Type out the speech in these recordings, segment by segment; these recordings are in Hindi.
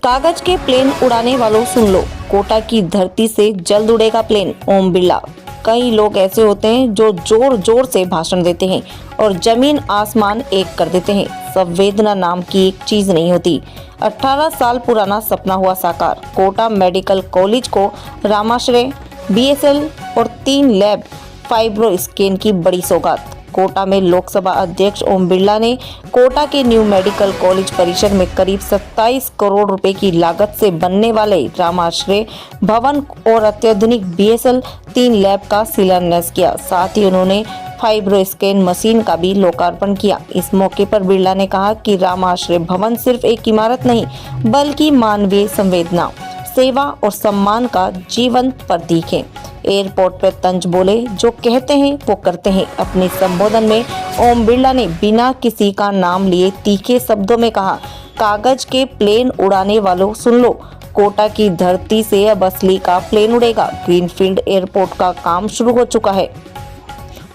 कागज के प्लेन उड़ाने वालों सुन लो, कोटा की धरती से जल्द उड़ेगा प्लेन। ओम बिरला। कई लोग ऐसे होते हैं जो जोर जोर से भाषण देते हैं और जमीन आसमान एक कर देते हैं। संवेदना नाम की एक चीज नहीं होती। 18 साल पुराना सपना हुआ साकार। कोटा मेडिकल कॉलेज को रामाश्रय, बीएसएल और 3 लैब फाइब्रो स्कैन की बड़ी सौगात। कोटा में लोकसभा अध्यक्ष ओम बिरला ने कोटा के न्यू मेडिकल कॉलेज परिसर में करीब 27 करोड़ रुपए की लागत से बनने वाले रामाश्रय भवन और अत्याधुनिक बीएसएल 3 लैब का शिलान्यास किया। साथ ही उन्होंने फाइब्रो स्कैन मशीन का भी लोकार्पण किया। इस मौके पर बिरला ने कहा कि रामाश्रय भवन सिर्फ एक इमारत नहीं बल्कि मानवीय संवेदना, सेवा और सम्मान का जीवंत प्रतीक है। एयरपोर्ट पर तंज बोले, जो कहते हैं वो करते हैं। अपने संबोधन में ओम बिरला ने बिना किसी का नाम लिए तीखे शब्दों में कहा, कागज के प्लेन उड़ाने वालों सुन लो, कोटा की धरती से अब असली का प्लेन उड़ेगा। ग्रीनफील्ड एयरपोर्ट का काम शुरू हो चुका है।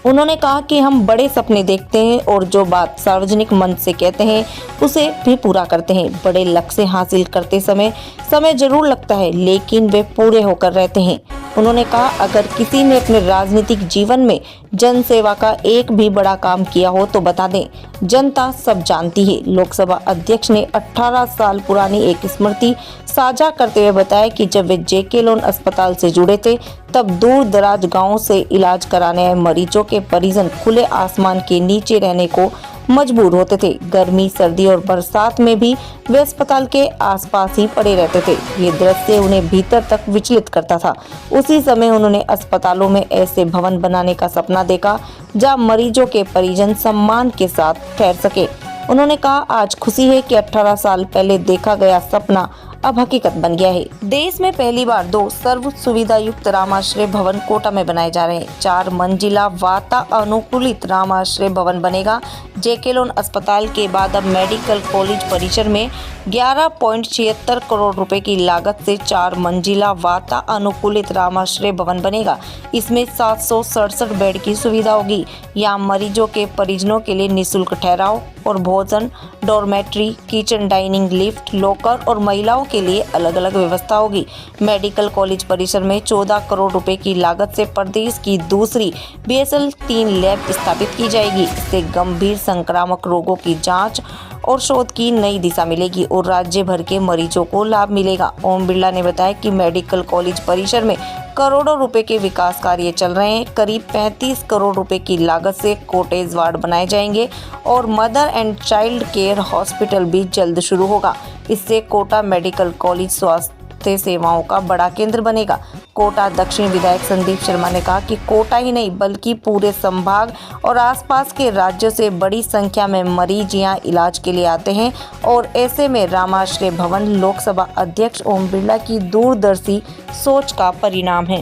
उन्होंने कहा कि हम बड़े सपने देखते हैं और जो बात सार्वजनिक मंच से कहते हैं उसे भी पूरा करते हैं। बड़े लक्ष्य हासिल करते समय जरूर लगता है, लेकिन वे पूरे होकर रहते हैं। उन्होंने कहा, अगर किसी ने अपने राजनीतिक जीवन में जन सेवा का एक भी बड़ा काम किया हो तो बता दें, जनता सब जानती है। लोकसभा अध्यक्ष ने 18 साल पुरानी एक स्मृति साझा करते हुए बताया कि जब वे जेके लोन अस्पताल से जुड़े थे तब दूर दराज गाँव से इलाज कराने आए मरीजों के परिजन खुले आसमान के नीचे रहने को मजबूर होते थे। गर्मी, सर्दी और बरसात में भी वे अस्पताल के आसपास ही पड़े रहते थे। ये दृश्य उन्हें भीतर तक विचलित करता था। उसी समय उन्होंने अस्पतालों में ऐसे भवन बनाने का सपना देखा जहां मरीजों के परिजन सम्मान के साथ ठहर सके। उन्होंने कहा, आज खुशी है कि 18 साल पहले देखा गया सपना अब हकीकत बन गया है। देश में पहली बार 2 सर्व सुविधा युक्त रामाश्रय भवन कोटा में बनाए जा रहे हैं। 4 मंजिला वातानुकूलित रामाश्रय भवन बनेगा। जेके लोन अस्पताल के बाद अब मेडिकल कॉलेज परिसर में 11.76 करोड़ रुपए की लागत से 4 मंजिला वातानुकूलित रामाश्रय भवन बनेगा। इसमें 767 बेड की सुविधा होगी। यहाँ मरीजों के परिजनों के लिए निःशुल्क ठहराव और भोजन, dormitory, kitchen, dining, lift, locker और महिलाओं के लिए अलग अलग व्यवस्था होगी। मेडिकल कॉलेज परिसर में 14 करोड़ रुपए की लागत से प्रदेश की दूसरी बीएसएल 3 लैब स्थापित की जाएगी। इससे गंभीर संक्रामक रोगों की जांच और शोध की नई दिशा मिलेगी और राज्य भर के मरीजों को लाभ मिलेगा। ओम बिरला ने बताया कि मेडिकल कॉलेज परिसर में करोड़ों रुपए के विकास कार्य चल रहे हैं। करीब 35 करोड़ रुपए की लागत से कॉटेज वार्ड बनाए जाएंगे और mother and child care hospital भी जल्द शुरू होगा। इससे कोटा मेडिकल कॉलेज स्वास्थ्य सेवाओं का बड़ा केंद्र बनेगा। कोटा दक्षिण विधायक संदीप शर्मा ने कहा कि कोटा ही नहीं बल्कि पूरे संभाग और आसपास के राज्यों से बड़ी संख्या में मरीज यहाँ इलाज के लिए आते हैं और ऐसे में रामाश्रय भवन लोकसभा अध्यक्ष ओम बिरला की दूरदर्शी सोच का परिणाम है।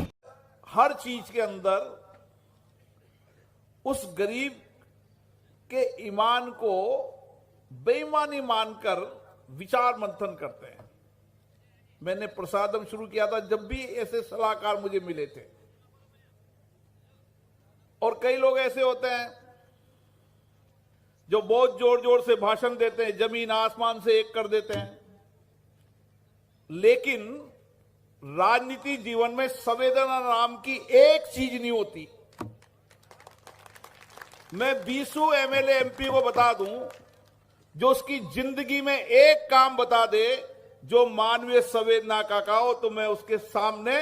हर चीज के अंदर उस गरीब के ईमान को बेईमानी मानकर विचार मंथन करते हैं। मैंने प्रसादम शुरू किया था जब भी ऐसे सलाहकार मुझे मिले थे। और कई लोग ऐसे होते हैं जो बहुत जोर जोर से भाषण देते हैं, जमीन आसमान से एक कर देते हैं, लेकिन राजनीति जीवन में संवेदना नाम की एक चीज नहीं होती। मैं 20 एमएलए एमपी को बता दूं जो उसकी जिंदगी में एक काम बता दे जो मानवीय संवेदना का हो, तो मैं उसके सामने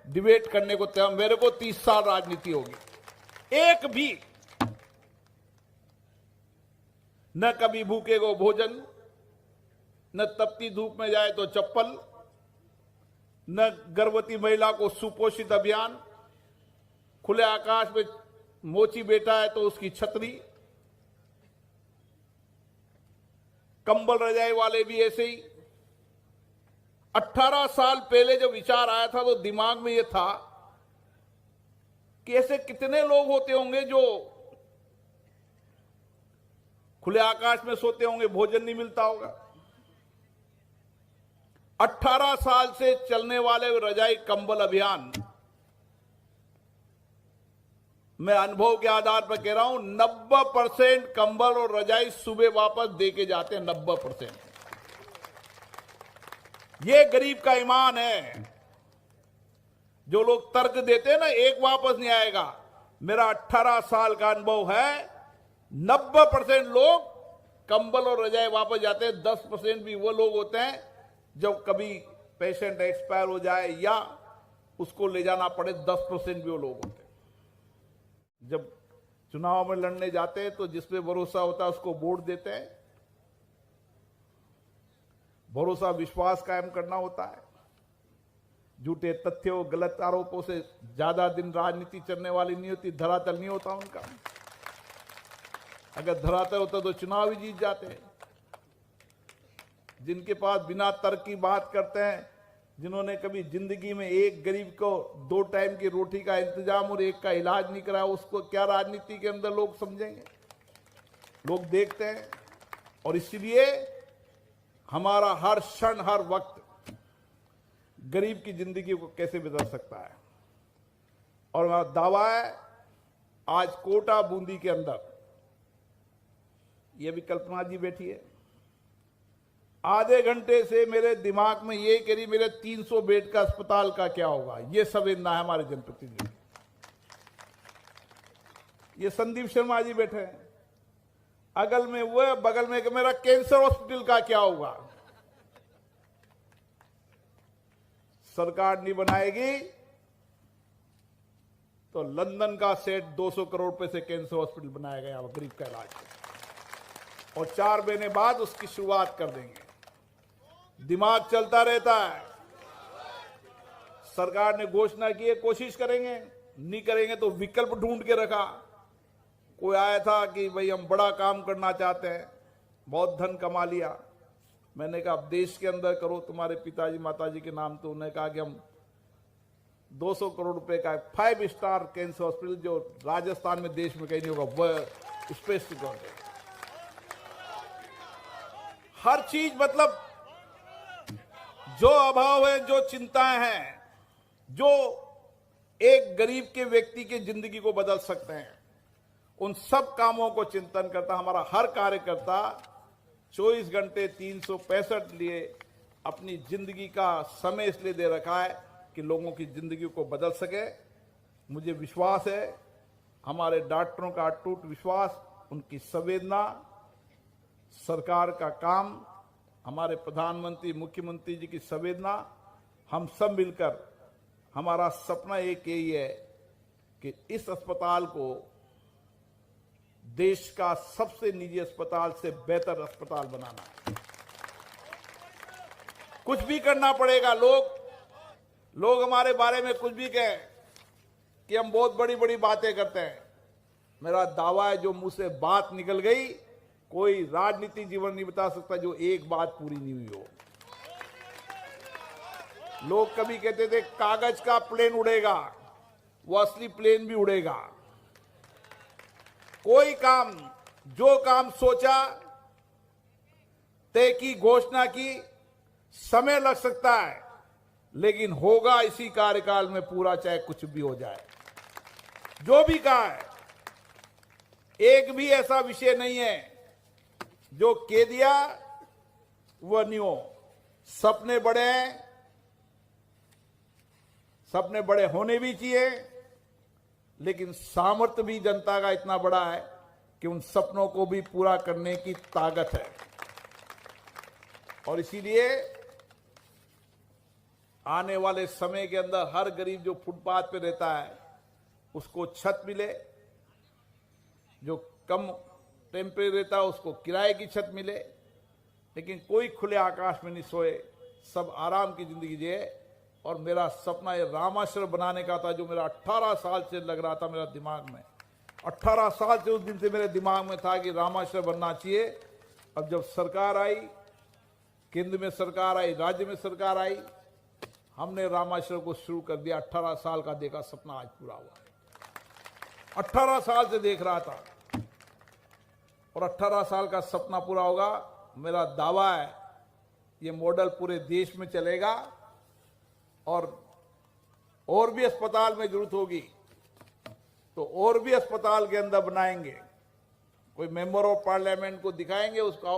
डिबेट करने को तैयार। मेरे को 30 साल राजनीति होगी, एक भी न कभी भूखे को भोजन, न तपती धूप में जाए तो चप्पल, न गर्भवती महिला को सुपोषित अभियान, खुले आकाश में मोची बेटा है तो उसकी छतरी, कंबल रजाई वाले भी ऐसे ही। 18 साल पहले जब विचार आया था तो दिमाग में यह था कि ऐसे कितने लोग होते होंगे जो खुले आकाश में सोते होंगे, भोजन नहीं मिलता होगा। 18 साल से चलने वाले रजाई कंबल अभियान, मैं अनुभव के आधार पर कह रहा हूं, 90% कंबल और रजाई सुबह वापस दे के जाते हैं। 90% ये गरीब का ईमान है। जो लोग तर्क देते हैं ना, एक वापस नहीं आएगा। मेरा 18 साल का अनुभव है, 90% लोग कंबल और रजाई वापस जाते हैं। 10% भी वो लोग होते हैं जब कभी पेशेंट एक्सपायर हो जाए या उसको ले जाना पड़े, 10% भी वो लोग होते हैं। जब चुनाव में लड़ने जाते हैं तो जिस पे भरोसा होता है उसको वोट देते हैं। भरोसा विश्वास कायम करना होता है। झूठे तथ्यों, गलत आरोपों से ज्यादा दिन राजनीति चलने वाली नहीं होती, धरातल नहीं होता उनका। अगर धरातल होता तो चुनाव ही जीत जाते हैं। जिनके पास बिना तर्क की बात करते हैं, जिन्होंने कभी जिंदगी में एक गरीब को 2 टाइम की रोटी का इंतजाम और एक का इलाज नहीं कराया, उसको क्या राजनीति के अंदर लोग समझेंगे? लोग देखते हैं। और इसलिए हमारा हर क्षण, हर वक्त गरीब की जिंदगी को कैसे बदल सकता है। और मेरा दावा है, आज कोटा बूंदी के अंदर, ये भी कल्पना जी बैठी है, आधे घंटे से मेरे दिमाग में ये कह रही मेरे 300 बेड का अस्पताल का क्या होगा। ये संवेदना है हमारे जनप्रतिनिधि। ये संदीप शर्मा जी बैठे हैं, अगल में वो, बगल में मेरा कैंसर हॉस्पिटल का क्या होगा। सरकार नहीं बनाएगी तो लंदन का सेट 200 करोड़ रुपए से कैंसर हॉस्पिटल बनाया गया गरीब का इलाज, और 4 महीने बाद उसकी शुरुआत कर देंगे। दिमाग चलता रहता है। सरकार ने घोषणा की है, कोशिश करेंगे, नहीं करेंगे तो विकल्प ढूंढ के रखा। कोई आया था कि भाई हम बड़ा काम करना चाहते हैं, बहुत धन कमा लिया। मैंने कहा अब देश के अंदर करो, तुम्हारे पिताजी माताजी के नाम। तो उन्होंने कहा कि हम 200 करोड़ रुपए का 5 स्टार कैंसर हॉस्पिटल, जो राजस्थान में देश में कहीं नहीं होगा, वह स्पेशल कर दे। हर चीज मतलब जो अभाव है, जो चिंताएं हैं, जो एक गरीब के व्यक्ति की जिंदगी को बदल सकते हैं, उन सब कामों को चिंतन करता हमारा हर कार्यकर्ता 24 घंटे 365 लिए अपनी जिंदगी का समय इसलिए दे रखा है कि लोगों की जिंदगी को बदल सके। मुझे विश्वास है, हमारे डॉक्टरों का अटूट विश्वास, उनकी संवेदना, सरकार का काम, हमारे प्रधानमंत्री मुख्यमंत्री जी की संवेदना, हम सब मिलकर, हमारा सपना एक यही है कि इस अस्पताल को देश का सबसे निजी अस्पताल से बेहतर अस्पताल बनाना है। कुछ भी करना पड़ेगा। लोग हमारे बारे में कुछ भी कहें कि हम बहुत बड़ी बड़ी बातें करते हैं। मेरा दावा है, जो मुंह से बात निकल गई, कोई राजनीतिक जीवन नहीं बता सकता जो एक बात पूरी नहीं हुई हो। लोग कभी कहते थे कागज का प्लेन उड़ेगा, वो असली प्लेन भी उड़ेगा। कोई काम, जो काम सोचा, तय की, घोषणा की, समय लग सकता है, लेकिन होगा इसी कार्यकाल में पूरा, चाहे कुछ भी हो जाए। जो भी कहा है, एक भी ऐसा विषय नहीं है जो कह दिया वह नहीं हो। सपने बड़े हैं, सपने बड़े होने भी चाहिए, लेकिन सामर्थ्य भी जनता का इतना बड़ा है कि उन सपनों को भी पूरा करने की ताकत है। और इसीलिए आने वाले समय के अंदर हर गरीब जो फुटपाथ पे रहता है उसको छत मिले, जो कम टेम्परेचर रहता है उसको किराए की छत मिले, लेकिन कोई खुले आकाश में नहीं सोए, सब आराम की जिंदगी जिए। और मेरा सपना ये रामाश्रम बनाने का था, जो मेरा 18 साल से लग रहा था मेरा दिमाग में। 18 साल से उस दिन से मेरे दिमाग में था कि रामाश्रम बनना चाहिए। अब जब सरकार आई, केंद्र में सरकार आई, राज्य में सरकार आई, हमने रामाश्रम को शुरू कर दिया। 18 साल का देखा सपना आज पूरा हुआ। 18 साल से देख रहा था, और 18 साल का सपना पूरा होगा। मेरा दावा है ये मॉडल पूरे देश में चलेगा, और भी अस्पताल में जरूरत होगी तो और भी अस्पताल के अंदर बनाएंगे। कोई मेंबर ऑफ पार्लियामेंट को दिखाएंगे उसका